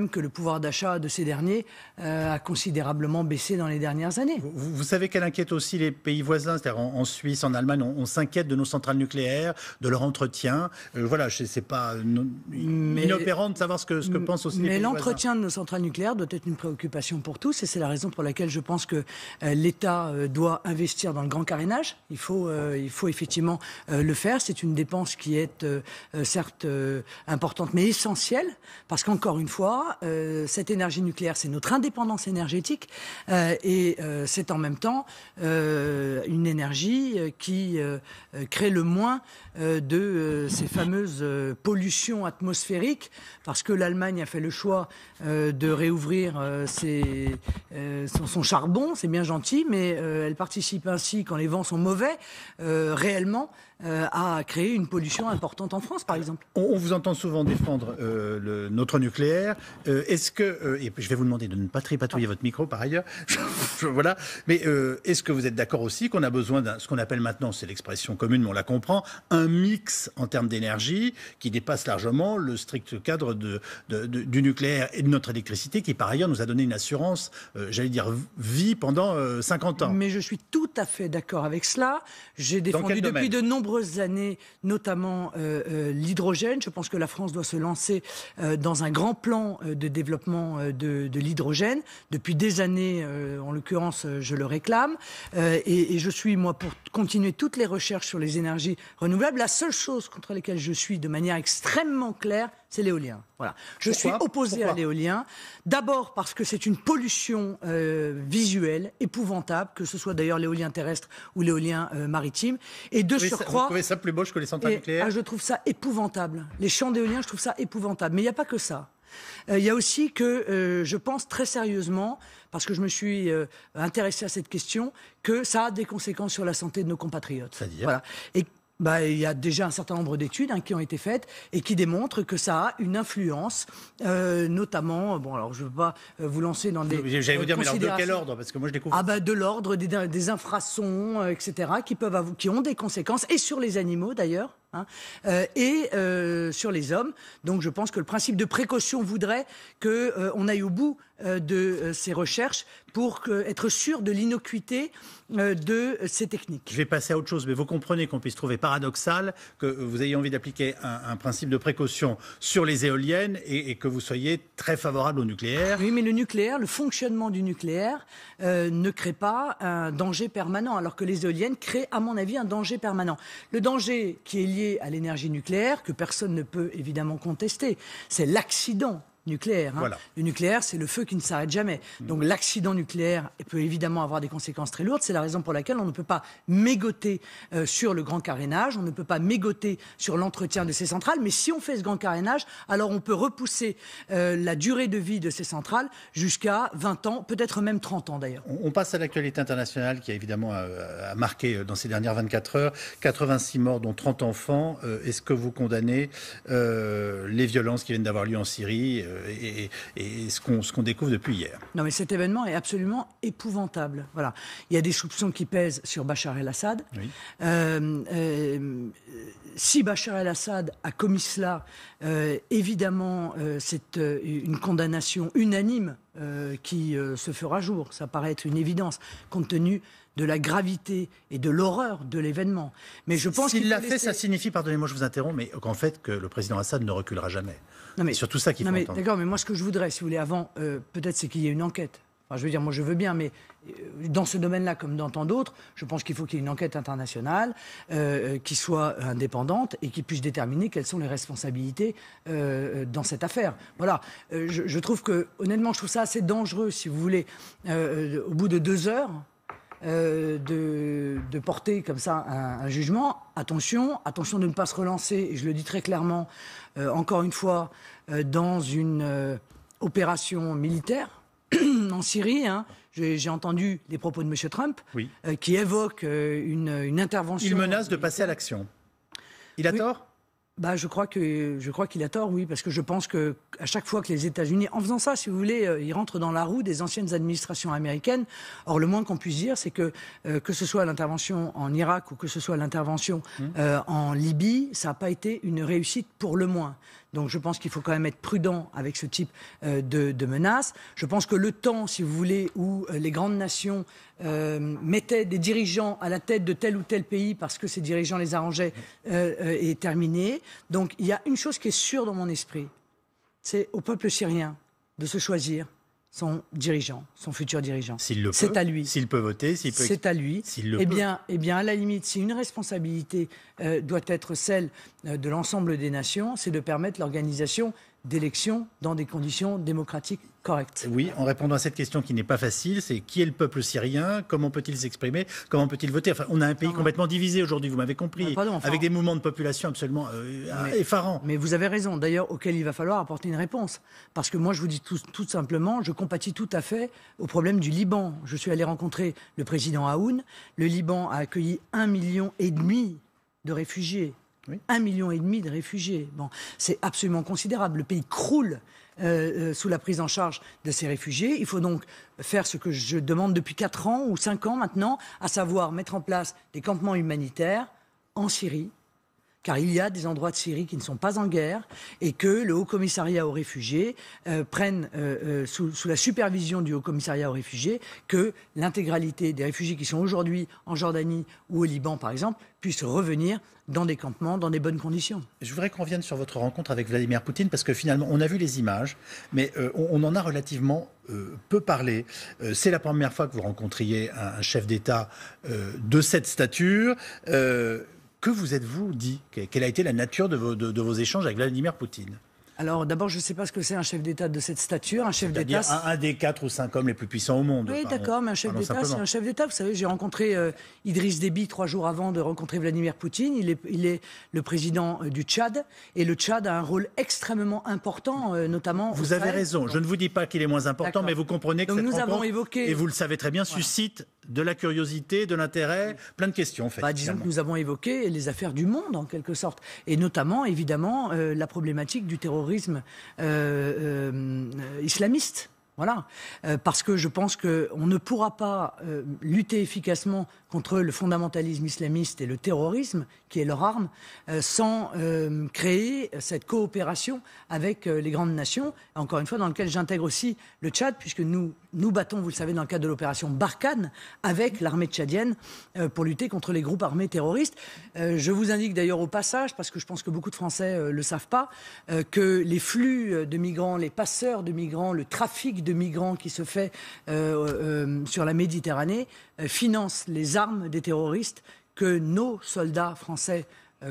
que le pouvoir d'achat de ces derniers a considérablement baissé dans les dernières années. Vous savez qu'elle inquiète aussi les pays voisins, c'est-à-dire en Suisse, en Allemagne, on s'inquiète de nos centrales nucléaires, de leur entretien. Voilà, c'est pas inopérant de savoir ce que pensent aussi les pays voisins. Mais l'entretien de nos centrales nucléaires doit être une préoccupation pour tous, et c'est la raison pour laquelle je pense que l'État doit investir dans le grand carénage. Il faut effectivement le faire. C'est une dépense qui est certes importante, mais essentielle, parce qu'encore une fois, cette énergie nucléaire, c'est notre indépendance énergétique et c'est en même temps une énergie qui crée le moins de ces fameuses pollutions atmosphériques, parce que l'Allemagne a fait le choix de réouvrir son charbon, c'est bien gentil, mais elle participe ainsi, quand les vents sont mauvais, réellement à créer une pollution importante en France, par exemple. On vous entend souvent défendre notre nucléaire. Est-ce que, et je vais vous demander de ne pas tripatouiller votre micro par ailleurs, voilà, mais est-ce que vous êtes d'accord aussi qu'on a besoin d'un, ce qu'on appelle maintenant, c'est l'expression commune, mais on la comprend, un mix en termes d'énergie qui dépasse largement le strict cadre du nucléaire et de notre électricité, qui par ailleurs nous a donné une assurance, j'allais dire, vie pendant 50 ans. Mais je suis tout à fait d'accord avec cela. J'ai défendu depuis de nombreuses années, notamment l'hydrogène. Je pense que la France doit se lancer dans un grand plan de développement de l'hydrogène. Depuis des années, en l'occurrence, je le réclame. Et je suis, moi, pour continuer toutes les recherches sur les énergies renouvelables. La seule chose contre laquelle je suis de manière extrêmement claire, c'est l'éolien. Voilà. Je suis opposé à l'éolien. D'abord parce que c'est une pollution visuelle épouvantable, que ce soit d'ailleurs l'éolien terrestre ou l'éolien maritime. Et de surcroît... Vous trouvez ça plus moche que les centrales nucléaires ? Je trouve ça épouvantable. Les champs d'éolien, je trouve ça épouvantable. Mais il n'y a pas que ça. Il y a aussi que je pense très sérieusement, parce que je me suis intéressé à cette question, que ça a des conséquences sur la santé de nos compatriotes. C'est-à-dire ? Voilà. Et il y a déjà un certain nombre d'études qui ont été faites et qui démontrent que ça a une influence, notamment, bon alors je ne veux pas vous lancer dans des J'allais vous dire, mais alors de quel ordre ? Parce que moi je découvre... de l'ordre des infrasons, etc., qui ont des conséquences, et sur les animaux d'ailleurs, et sur les hommes. Donc je pense que le principe de précaution voudrait qu'on aille au bout de ces recherches pour être sûr de l'innocuité de ces techniques. Je vais passer à autre chose, mais vous comprenez qu'on puisse trouver paradoxal que vous ayez envie d'appliquer un principe de précaution sur les éoliennes et que vous soyez très favorable au nucléaire. Oui, mais le nucléaire, le fonctionnement du nucléaire ne crée pas un danger permanent, alors que les éoliennes créent, à mon avis, un danger permanent. Le danger qui est lié à l'énergie nucléaire, que personne ne peut évidemment contester, c'est l'accident nucléaire. Voilà. Le nucléaire, c'est le feu qui ne s'arrête jamais. Donc l'accident nucléaire peut évidemment avoir des conséquences très lourdes. C'est la raison pour laquelle on ne peut pas mégoter sur le grand carénage, on ne peut pas mégoter sur l'entretien de ces centrales. Mais si on fait ce grand carénage, alors on peut repousser la durée de vie de ces centrales jusqu'à 20 ans, peut-être même 30 ans d'ailleurs. On passe à l'actualité internationale qui a évidemment a marqué dans ces dernières 24 heures 86 morts, dont 30 enfants. Est-ce que vous condamnez les violences qui viennent d'avoir lieu en Syrie et ce qu'on découvre depuis hier? Non, mais cet événement est absolument épouvantable. Voilà. Il y a des soupçons qui pèsent sur Bachar el-Assad. Oui. Si Bachar el-Assad a commis cela, évidemment, c'est une condamnation unanime qui se fera jour. Ça paraît être une évidence, compte tenu de la gravité et de l'horreur de l'événement. Mais je pense s'il l'a fait, ça signifie, pardonnez-moi, je vous interromps, mais qu'en fait, que le président Assad ne reculera jamais. Non, mais, c'est surtout ça qu'il faut entendre. D'accord, mais moi, ce que je voudrais, si vous voulez, avant, peut-être, c'est qu'il y ait une enquête. Enfin, je veux dire, moi, je veux bien, mais dans ce domaine-là, comme dans tant d'autres, je pense qu'il faut qu'il y ait une enquête internationale qui soit indépendante et qui puisse déterminer quelles sont les responsabilités dans cette affaire. Voilà. Je trouve que, honnêtement, je trouve ça assez dangereux, si vous voulez, au bout de 2 heures, de porter comme ça un jugement. Attention de ne pas se relancer, et je le dis très clairement, encore une fois, dans une opération militaire en Syrie. J'ai entendu les propos de M. Trump, oui, qui évoquent une intervention... Il menace de passer à l'action. Il a tort ? Je crois qu'il a tort, oui, parce que je pense qu'à chaque fois que les États-Unis, en faisant ça, si vous voulez, ils rentrent dans la roue des anciennes administrations américaines. Or, le moins qu'on puisse dire, c'est que ce soit l'intervention en Irak ou que ce soit l'intervention en Libye, ça n'a pas été une réussite pour le moins. Donc je pense qu'il faut quand même être prudent avec ce type de menaces. Je pense que le temps, si vous voulez, où les grandes nations mettaient des dirigeants à la tête de tel ou tel pays parce que ces dirigeants les arrangeaient est terminé. Donc il y a une chose qui est sûre dans mon esprit, c'est au peuple syrien de se choisir son dirigeant, son futur dirigeant. C'est à lui. S'il peut voter, c'est à lui. Eh bien, à la limite, si une responsabilité doit être celle de l'ensemble des nations, c'est de permettre l'organisation d'élections dans des conditions démocratiques correctes. Oui, en répondant à cette question qui n'est pas facile, c'est qui est le peuple syrien, comment peut-il s'exprimer, comment peut-il voter. Enfin, on a un pays complètement divisé aujourd'hui, vous m'avez compris, avec des mouvements de population absolument effarants. Mais vous avez raison, d'ailleurs, auquel il va falloir apporter une réponse. Parce que moi, je vous dis tout simplement, je compatis tout à fait au problème du Liban. Je suis allé rencontrer le président Aoun. Le Liban a accueilli 1,5 million de réfugiés. Oui. 1,5 million de réfugiés. Bon, c'est absolument considérable. Le pays croule sous la prise en charge de ces réfugiés. Il faut donc faire ce que je demande depuis 4 ans ou 5 ans maintenant, à savoir mettre en place des campements humanitaires en Syrie, car il y a des endroits de Syrie qui ne sont pas en guerre et que le Haut-Commissariat aux réfugiés prenne sous la supervision du Haut-Commissariat aux réfugiés que l'intégralité des réfugiés qui sont aujourd'hui en Jordanie ou au Liban, par exemple, puissent revenir dans des campements, dans des bonnes conditions. Je voudrais qu'on revienne sur votre rencontre avec Vladimir Poutine, parce que finalement, on a vu les images, mais on en a relativement peu parlé. C'est la première fois que vous rencontriez un chef d'État de cette stature. Que vous êtes-vous dit? Quelle a été la nature de vos échanges avec Vladimir Poutine? Alors d'abord, je ne sais pas ce que c'est un chef d'État de cette stature. Un chef d'État, un des 4 ou 5 hommes les plus puissants au monde. Oui, d'accord, mais un chef d'État, c'est un chef d'État. Vous savez, j'ai rencontré Idriss Déby 3 jours avant de rencontrer Vladimir Poutine. Il est le président du Tchad, et le Tchad a un rôle extrêmement important, notamment. Vous avez raison. Je ne vous dis pas qu'il est moins important, mais vous comprenez que cette rencontre, et vous le savez très bien, suscite de la curiosité, de l'intérêt, plein de questions. En fait, disons que nous avons évoqué les affaires du monde, en quelque sorte, et notamment, évidemment, la problématique du terrorisme islamiste. Voilà, parce que je pense qu'on ne pourra pas lutter efficacement contre le fondamentalisme islamiste et le terrorisme, qui est leur arme, sans créer cette coopération avec les grandes nations, encore une fois dans laquelle j'intègre aussi le Tchad, puisque nous battons, vous le savez, dans le cadre de l'opération Barkhane, avec l'armée tchadienne, pour lutter contre les groupes armés terroristes. Je vous indique d'ailleurs au passage, parce que je pense que beaucoup de Français le savent pas, que les flux de migrants, les passeurs de migrants, le trafic de migrants qui se fait sur la Méditerranée financent les armes des terroristes que nos soldats français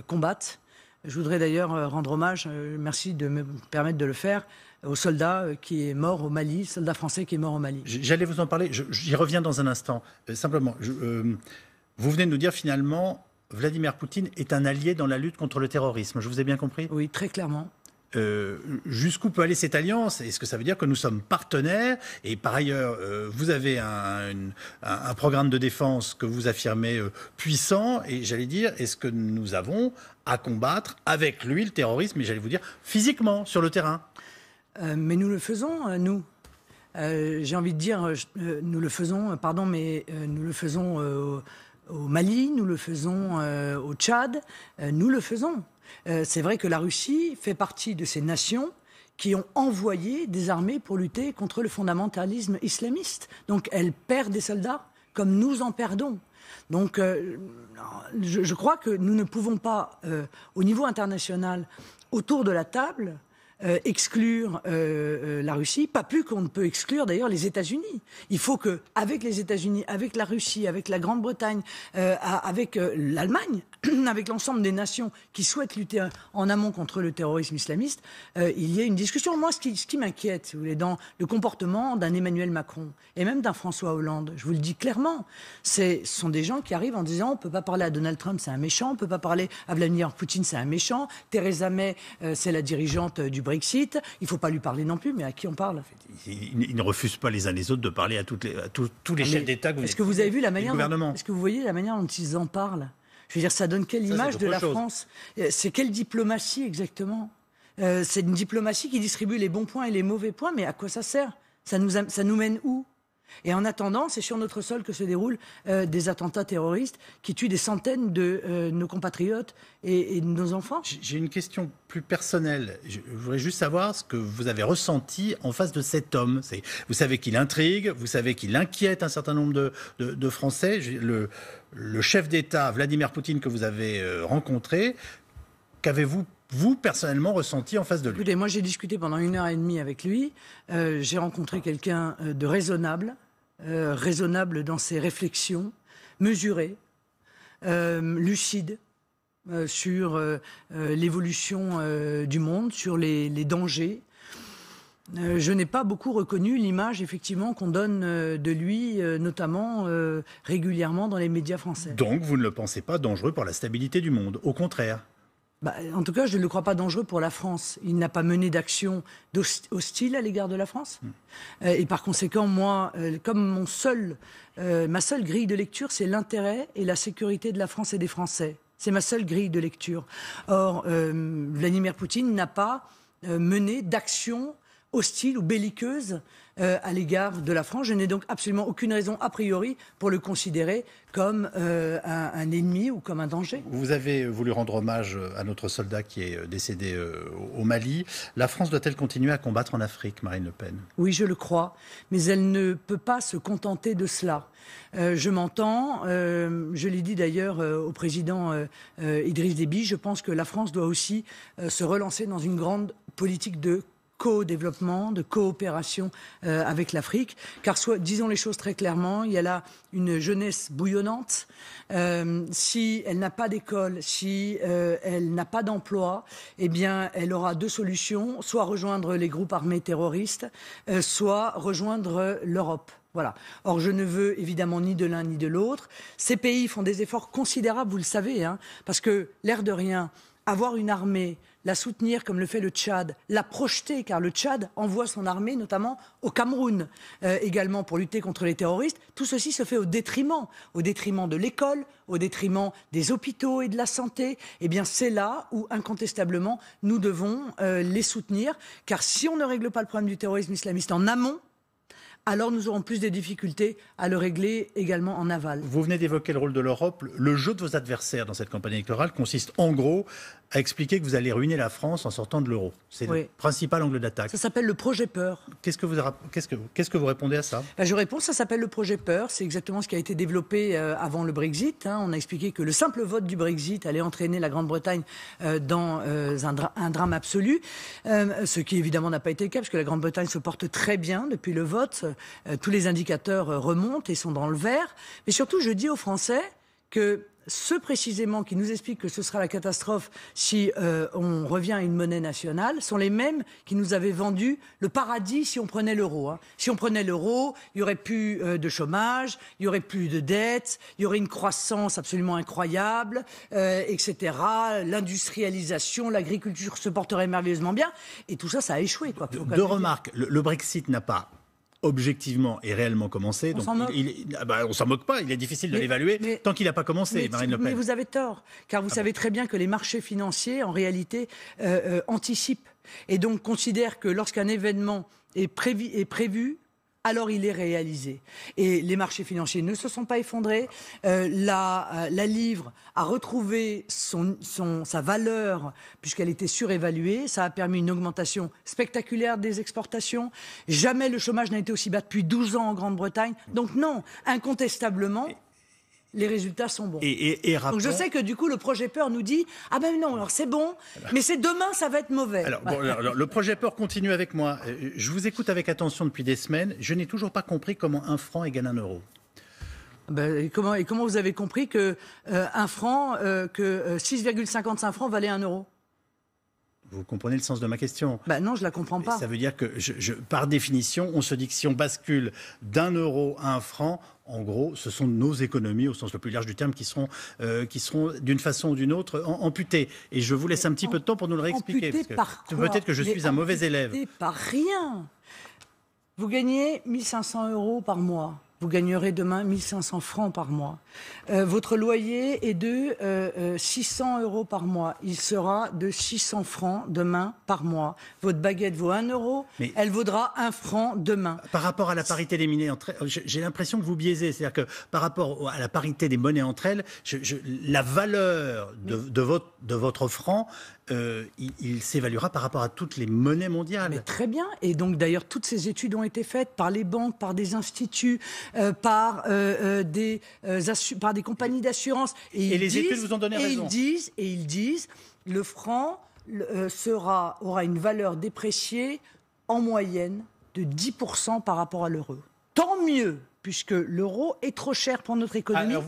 combattent. Je voudrais d'ailleurs rendre hommage, merci de me permettre de le faire, au soldat qui est mort au Mali, soldat français qui est mort au Mali. J'allais vous en parler, j'y reviens dans un instant. Simplement, vous venez de nous dire finalement, Vladimir Poutine est un allié dans la lutte contre le terrorisme. Je vous ai bien compris? Oui, très clairement. Jusqu'où peut aller cette alliance? Est-ce que ça veut dire que nous sommes partenaires? Et par ailleurs, vous avez un programme de défense que vous affirmez puissant. Et j'allais dire, est-ce que nous avons à combattre avec lui le terrorisme, et j'allais vous dire, physiquement, sur le terrain? Mais nous le faisons, nous. J'ai envie de dire, nous le faisons, nous le faisons au Mali, nous le faisons au Tchad, nous le faisons. C'est vrai que la Russie fait partie de ces nations qui ont envoyé des armées pour lutter contre le fondamentalisme islamiste. Donc elle perd des soldats comme nous en perdons. Donc je crois que nous ne pouvons pas, au niveau international, autour de la table, exclure la Russie, pas plus qu'on ne peut exclure d'ailleurs les États-Unis. Il faut que, avec les États-Unis, avec la Russie, avec la Grande-Bretagne, avec l'Allemagne, avec l'ensemble des nations qui souhaitent lutter en amont contre le terrorisme islamiste, il y ait une discussion. Moi, ce qui m'inquiète, si vous voulez, dans le comportement d'un Emmanuel Macron et même d'un François Hollande, je vous le dis clairement, ce sont des gens qui arrivent en disant on ne peut pas parler à Donald Trump, c'est un méchant, on ne peut pas parler à Vladimir Poutine, c'est un méchant, Theresa May, c'est la dirigeante du Brexit, il ne faut pas lui parler non plus, mais à qui on parle? Ils ne refusent pas les uns les autres de parler à tous les chefs d'État. Est-ce que vous avez vu la manière est-ce que vous voyez la manière dont ils en parlent? Je veux dire, ça donne quelle image de la France? C'est quelle diplomatie exactement? C'est une diplomatie qui distribue les bons points et les mauvais points, mais à quoi ça sert? Ça nous mène où? Et en attendant, c'est sur notre sol que se déroulent des attentats terroristes qui tuent des centaines de nos compatriotes et de nos enfants. J'ai une question plus personnelle. Je voudrais juste savoir ce que vous avez ressenti en face de cet homme. Vous savez qu'il intrigue, vous savez qu'il inquiète un certain nombre de Français. Le chef d'État, Vladimir Poutine, que vous avez rencontré, qu'avez-vous personnellement ressenti en face de lui? Écoutez, moi j'ai discuté pendant 1h30 avec lui. J'ai rencontré quelqu'un de raisonnable dans ses réflexions, mesuré, lucide sur l'évolution du monde, sur les dangers. Je n'ai pas beaucoup reconnu l'image, effectivement, qu'on donne de lui, notamment régulièrement dans les médias français. Donc, vous ne le pensez pas dangereux pour la stabilité du monde, au contraire? En tout cas, je ne le crois pas dangereux pour la France. Il n'a pas mené d'action hostile à l'égard de la France. Et par conséquent, moi, comme ma seule grille de lecture, c'est l'intérêt et la sécurité de la France et des Français. C'est ma seule grille de lecture. Or, Vladimir Poutine n'a pas mené d'action hostile ou belliqueuse à l'égard de la France. Je n'ai donc absolument aucune raison, a priori, pour le considérer comme un ennemi ou comme un danger. Vous avez voulu rendre hommage à notre soldat qui est décédé au Mali. La France doit-elle continuer à combattre en Afrique, Marine Le Pen? Oui, je le crois, mais elle ne peut pas se contenter de cela. Je m'entends, je l'ai dit d'ailleurs au président Idriss Déby, je pense que la France doit aussi se relancer dans une grande politique de co-développement, de coopération avec l'Afrique, car disons les choses très clairement, il y a là une jeunesse bouillonnante. Si elle n'a pas d'école, si elle n'a pas d'emploi, eh bien, elle aura deux solutions, soit rejoindre les groupes armés terroristes, soit rejoindre l'Europe. Voilà. Or, je ne veux évidemment ni de l'un ni de l'autre. Ces pays font des efforts considérables, vous le savez, parce que, l'air de rien, avoir une armée, la soutenir comme le fait le Tchad, la projeter, car le Tchad envoie son armée notamment au Cameroun, également pour lutter contre les terroristes. Tout ceci se fait au détriment de l'école, au détriment des hôpitaux et de la santé. Eh bien, c'est là où, incontestablement, nous devons les soutenir, car si on ne règle pas le problème du terrorisme islamiste en amont, alors nous aurons plus de difficultés à le régler également en aval. Vous venez d'évoquer le rôle de l'Europe. Le jeu de vos adversaires dans cette campagne électorale consiste en gros à expliquer que vous allez ruiner la France en sortant de l'euro. C'est le principal angle d'attaque. Ça s'appelle le projet peur. Qu'est-ce que vous répondez à ça? Je réponds, ça s'appelle le projet peur. C'est exactement ce qui a été développé avant le Brexit. On a expliqué que le simple vote du Brexit allait entraîner la Grande-Bretagne dans un drame absolu. Ce qui évidemment n'a pas été le cas, parce que la Grande-Bretagne se porte très bien depuis le vote. Tous les indicateurs remontent et sont dans le vert. Mais surtout, je dis aux Français que ceux précisément qui nous expliquent que ce sera la catastrophe si on revient à une monnaie nationale sont les mêmes qui nous avaient vendu le paradis si on prenait l'euro. Si on prenait l'euro, il y aurait plus de chômage, il y aurait plus de dettes, il y aurait une croissance absolument incroyable, etc. L'industrialisation, l'agriculture se porterait merveilleusement bien. Et tout ça, ça a échoué. Deux remarques. Le Brexit n'a pas objectivement et réellement commencé. On s'en moque. On s'en moque pas, il est difficile de l'évaluer tant qu'il n'a pas commencé, Marine Le Pen. Mais vous avez tort, car vous savez très bien que les marchés financiers, en réalité, anticipent et donc considèrent que lorsqu'un événement est prévu, alors il est réalisé. Et les marchés financiers ne se sont pas effondrés. La livre a retrouvé sa valeur puisqu'elle était surévaluée. Ça a permis une augmentation spectaculaire des exportations. Jamais le chômage n'a été aussi bas depuis 12 ans en Grande-Bretagne. Donc non, incontestablement, les résultats sont bons. Donc je sais que du coup le projet peur nous dit « Ah ben non, alors c'est bon, mais c'est demain ça va être mauvais ». Alors, le projet peur continue avec moi. Je vous écoute avec attention depuis des semaines. Je n'ai toujours pas compris comment un franc égale un euro. Et comment vous avez compris que un franc, que 6,55 francs valait 1 euro? Vous comprenez le sens de ma question? Non, je la comprends pas. Ça veut dire que, par définition, on se dit que si on bascule d'1 euro à 1 franc, en gros, ce sont nos économies, au sens le plus large du terme, qui seront d'une façon ou d'une autre amputées. Et je vous laisse un petit peu de temps pour nous le réexpliquer. Peut-être que je suis un mauvais élève. Par rien. Vous gagnez 1 500 € par mois. vous gagnerez demain 1 500 francs par mois. Votre loyer est de 600 € par mois. Il sera de 600 francs demain par mois. Votre baguette vaut 1 €, elle vaudra 1 franc demain. Par rapport à la parité des monnaies entre elles, j'ai l'impression que vous biaisez. C'est-à-dire que par rapport à la parité des monnaies entre elles, la valeur de votre franc, il s'évaluera par rapport à toutes les monnaies mondiales. Mais très bien. Et donc d'ailleurs, toutes ces études ont été faites par les banques, par des instituts, par des compagnies d'assurance. Et les études vous ont donné raison. Ils disent, le franc aura une valeur dépréciée en moyenne de 10% par rapport à l'euro. Tant mieux, puisque l'euro est trop cher pour notre économie. Alors,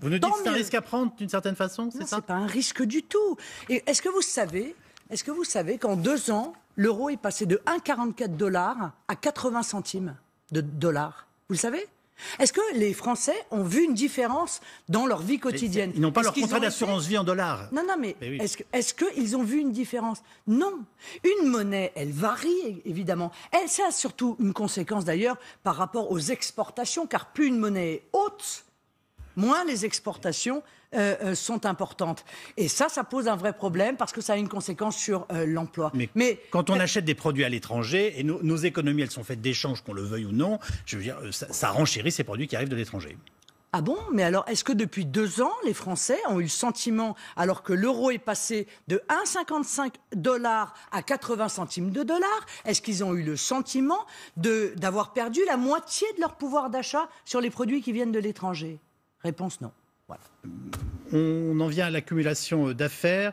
vous nous dites que c'est un risque à prendre d'une certaine façon, c'est ça ? Non, c'est pas un risque du tout. Et est-ce que vous savez qu'en 2 ans, l'euro est passé de 1,44 $ à 80 centimes de dollars ? Vous le savez ? Est-ce que les Français ont vu une différence dans leur vie quotidienne ? Ils n'ont pas leur contrat d'assurance vie en dollars. Non, mais oui. Est-ce qu'ils ont vu une différence ? Non. Une monnaie, elle varie, évidemment. Ça a surtout une conséquence, d'ailleurs, par rapport aux exportations, car plus une monnaie est haute, moins les exportations sont importantes. Et ça pose un vrai problème parce que ça a une conséquence sur l'emploi. Mais quand on achète des produits à l'étranger, et nos économies, elles sont faites d'échanges, qu'on le veuille ou non, je veux dire, ça renchérit ces produits qui arrivent de l'étranger. Ah bon ? Mais alors, est-ce que depuis 2 ans, les Français ont eu le sentiment, alors que l'euro est passé de 1,55 $ à 80 centimes de dollars, est-ce qu'ils ont eu le sentiment d'avoir perdu la moitié de leur pouvoir d'achat sur les produits qui viennent de l'étranger ? Réponse non. Voilà. On en vient à l'accumulation d'affaires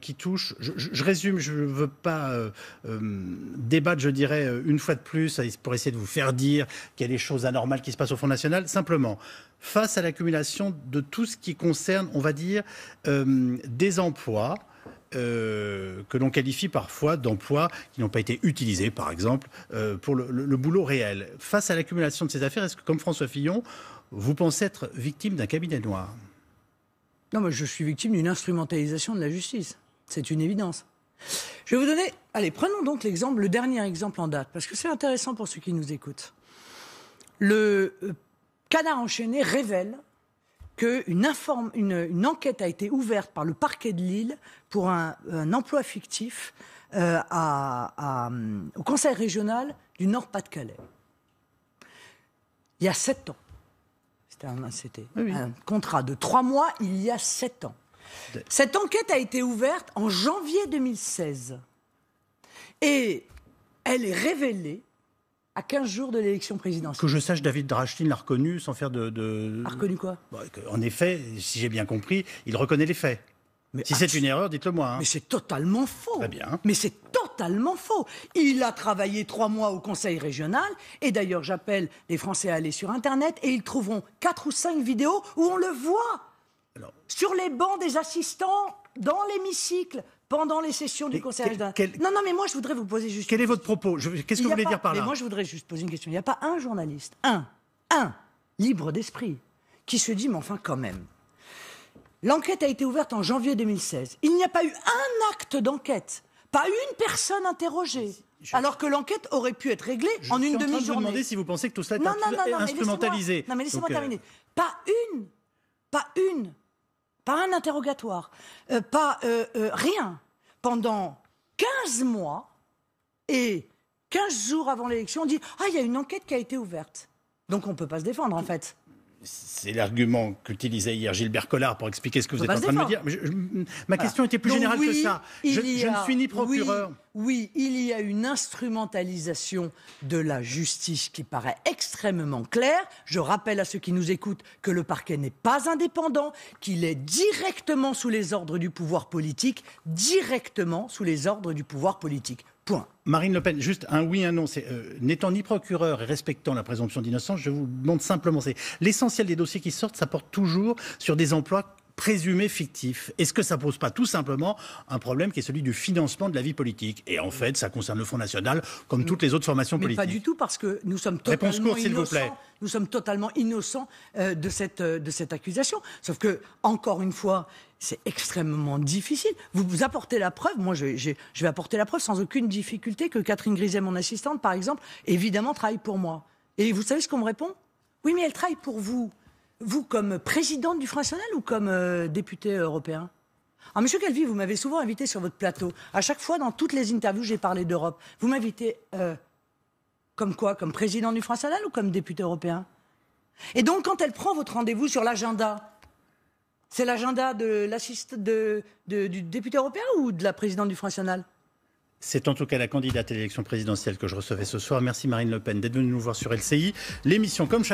qui touche, je résume, je ne veux pas débattre, je dirais, une fois de plus, pour essayer de vous faire dire qu'il y a des choses anormales qui se passent au Front National. Simplement, face à l'accumulation de tout ce qui concerne, on va dire, des emplois, que l'on qualifie parfois d'emplois qui n'ont pas été utilisés, par exemple, pour le boulot réel. Face à l'accumulation de ces affaires, est-ce que, comme François Fillon, vous pensez être victime d'un cabinet noir ? Non, mais je suis victime d'une instrumentalisation de la justice. C'est une évidence. Je vais vous donner... Allez, prenons donc le dernier exemple en date, parce que c'est intéressant pour ceux qui nous écoutent. Le Canard enchaîné révèle qu'une enquête a été ouverte par le parquet de Lille pour un emploi fictif au Conseil régional du Nord-Pas-de-Calais. Il y a 7 ans. C'était un contrat de 3 mois il y a 7 ans. Cette enquête a été ouverte en janvier 2016. Et elle est révélée à 15 jours de l'élection présidentielle. Que je sache, David Drachtin l'a reconnu sans faire de... A reconnu quoi ? En effet, si j'ai bien compris, il reconnaît les faits. Mais si c'est une erreur, dites-le moi. Hein. Mais c'est totalement faux. Très bien. Mais c'est totalement faux. Il a travaillé 3 mois au Conseil régional. Et d'ailleurs, j'appelle les Français à aller sur Internet et ils trouveront 4 ou 5 vidéos où on le voit. Alors, sur les bancs des assistants, dans l'hémicycle, pendant les sessions du Conseil régional. Non, mais moi, je voudrais vous poser juste... Quel est votre propos ? Qu'est-ce que vous voulez dire par là ? Mais moi, je voudrais juste poser une question. Il n'y a pas un journaliste, un libre d'esprit, qui se dit, mais enfin, quand même... L'enquête a été ouverte en janvier 2016. Il n'y a pas eu un acte d'enquête, pas une personne interrogée, alors que l'enquête aurait pu être réglée en une demi-journée. Je suis en train de vous demander si vous pensez que tout cela est instrumentalisé. Non, mais laissez-moi terminer. Pas un interrogatoire, rien. Pendant 15 mois et 15 jours avant l'élection, on dit « Ah, il y a une enquête qui a été ouverte ». Donc on ne peut pas se défendre, en fait. C'est l'argument qu'utilisait hier Gilbert Collard pour expliquer ce que vous êtes en train de me dire. Mais ma question était plus générale que ça. Je ne suis ni procureur. Oui, il y a une instrumentalisation de la justice qui paraît extrêmement claire. Je rappelle à ceux qui nous écoutent que le parquet n'est pas indépendant, qu'il est directement sous les ordres du pouvoir politique, Point. Marine Le Pen, juste un oui, un non. N'étant ni procureur et respectant la présomption d'innocence, je vous demande simplement, l'essentiel des dossiers qui sortent, ça porte toujours sur des emplois présumés fictifs. Est-ce que ça pose pas tout simplement un problème qui est celui du financement de la vie politique ? Et en fait, ça concerne le Front National comme toutes les autres formations politiques. Mais pas du tout, parce que nous sommes totalement innocents. Nous sommes totalement innocents de cette accusation. Sauf que, encore une fois, c'est extrêmement difficile. Vous apportez la preuve, moi je vais apporter la preuve sans aucune difficulté que Catherine Griset, mon assistante, par exemple, évidemment travaille pour moi. Et vous savez ce qu'on me répond ? Oui, mais elle travaille pour vous. Vous comme présidente du Front National ou comme député européen? Alors, Monsieur Calvi, vous m'avez souvent invité sur votre plateau. À chaque fois, dans toutes les interviews, j'ai parlé d'Europe. Vous m'invitez comme quoi? Comme président du Front National ou comme député européen? Et donc, quand elle prend votre rendez-vous sur l'agenda, c'est l'agenda du député européen ou de la présidente du Front National? C'est en tout cas la candidate à l'élection présidentielle que je recevais ce soir. Merci Marine Le Pen d'être venue nous voir sur LCI. L'émission, comme chaque